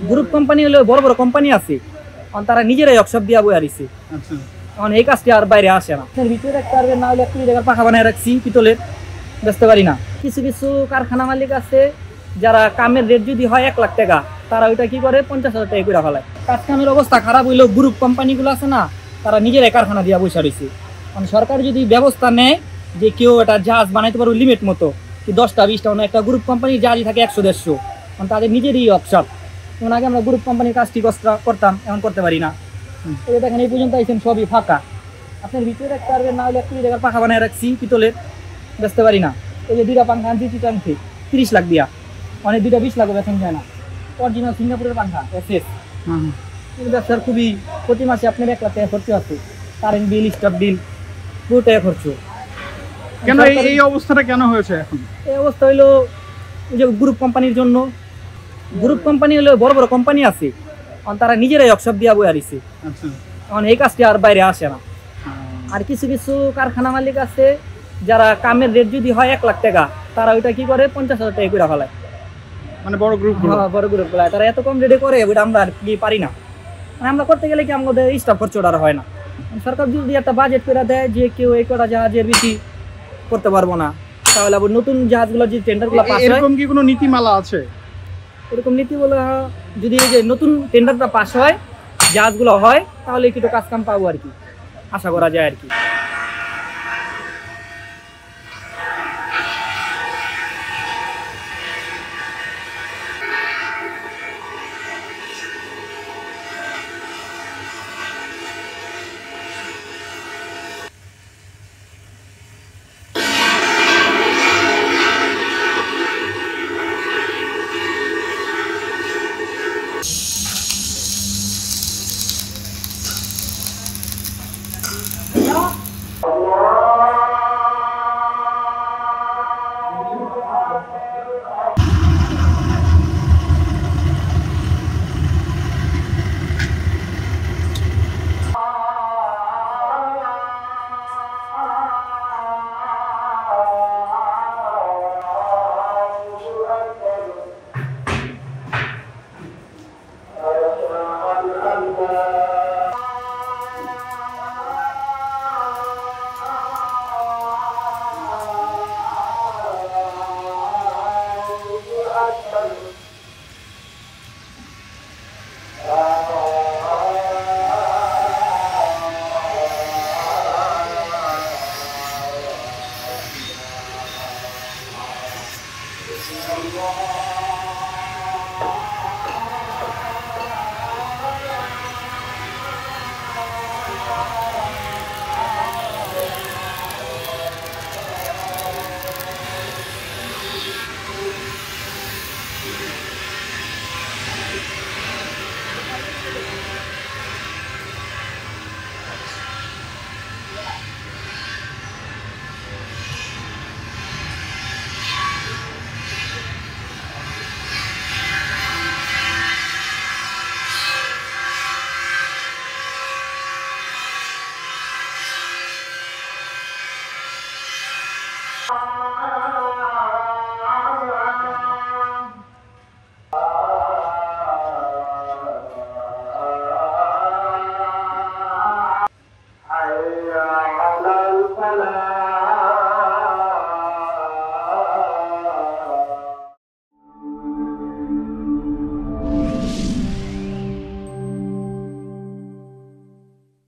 Group company হলে বড় বড় কোম্পানি আছে, তারা নিজেরাই ওয়ার্কশপ দিয়া বই আরিছে। এখন এই কাজটি আর বাইরে আসে না। ভিতরে রাখতে পারবে না হলে 1 কোটি টাকার পাখা বানায় রাখছি পিতলের, বেচতে পারি না। কিছু কিছু কারখানা মালিক আছে যারা কামের রেট যদি হয় 1 লাখ টাকা, তারা ওইটা কি করে 50,000 টাকা করে ফেলায়। কাজ কামের অবস্থা খারাপ হইলেও গ্রুপ কোম্পানিগুলো আছে না, তারা নিজেরাই কারখানা দিয়া বসে রয়েছে। মানে সরকার যদি ব্যবস্থা নেয় যে কেউ একটা জাহাজ বানাইতে পারবে লিমিট মতো, কি 10টা 20টা, একটা গ্রুপ কোম্পানির জাহাজই থাকে 100-150, তাদের নিজেরই ওয়ার্কশপ। যেমন আগে আমরা গ্রুপ কোম্পানির কাজটি করতাম, এখন করতে পারি না। এই দেখেন এই পর্যন্ত আইছেন সবই ফাঁকা। আপনার ভিতরে রাখতে পারবেন না হলে 1 কোটি টাকার পাখা বানায় রাখছি পিতলের, বেচতে পারি না। এই যে 2টা পাঙ্খা আনছি চিটাংতে 30 লাখ দিয়া, অনেক 2টা 20 লাখ বেতন যায় না। অরিজিনাল সিঙ্গাপুরের পাঙ্খা এসএস। ব্যবসার খুবই প্রতি মাসে আপনার 1 লাখ টাকা খরচ আছে, কারেন্ট বিল, স্টাফ বিল, পুরোটাই খরচ। কেন এই অবস্থাটা কেন হয়েছে এখন? এই অবস্থা হইলো ওই যে গ্রুপ কোম্পানির জন্য। গ্রুপ কোম্পানি হলে বড় বড় কোম্পানি আছে, তারা নিজেরাই ওয়ার্কশপ দিয়া বই আরিছে। এখন এই কাজটি আর বাইরে আসে না। আর কিছু কিছু কারখানা মালিক আছে যারা কামের রেট যদি হয় 1 লাখ টাকা, তারা ওইটা কি করে 50,000 টাকা করে ফেলায়। মানে বড় গ্রুপ গুলো তারা এত কম রেটে করে, ওইটা আমরা আর কি পারি না। মানে আমরা করতে গেলে কি আমাদের স্টাফ খরচটা আর হয় না। সরকার যদি একটা বাজেট করে দেয় যে কেউ এই কটা জাহাজের বেশি করতে পারবো না, তাহলে আবার নতুন জাহাজগুলো যে টেন্ডারগুলো পাস হয়, এরকম কি কোনো নীতিমালা আছে? এরকম নীতি বলে যদি এই যে নতুন টেন্ডারটা পাস হয়, জাহাজগুলো হয়, তাহলে একটু কাজ কাম পাবো আর কি, আশা করা যায় আর কি।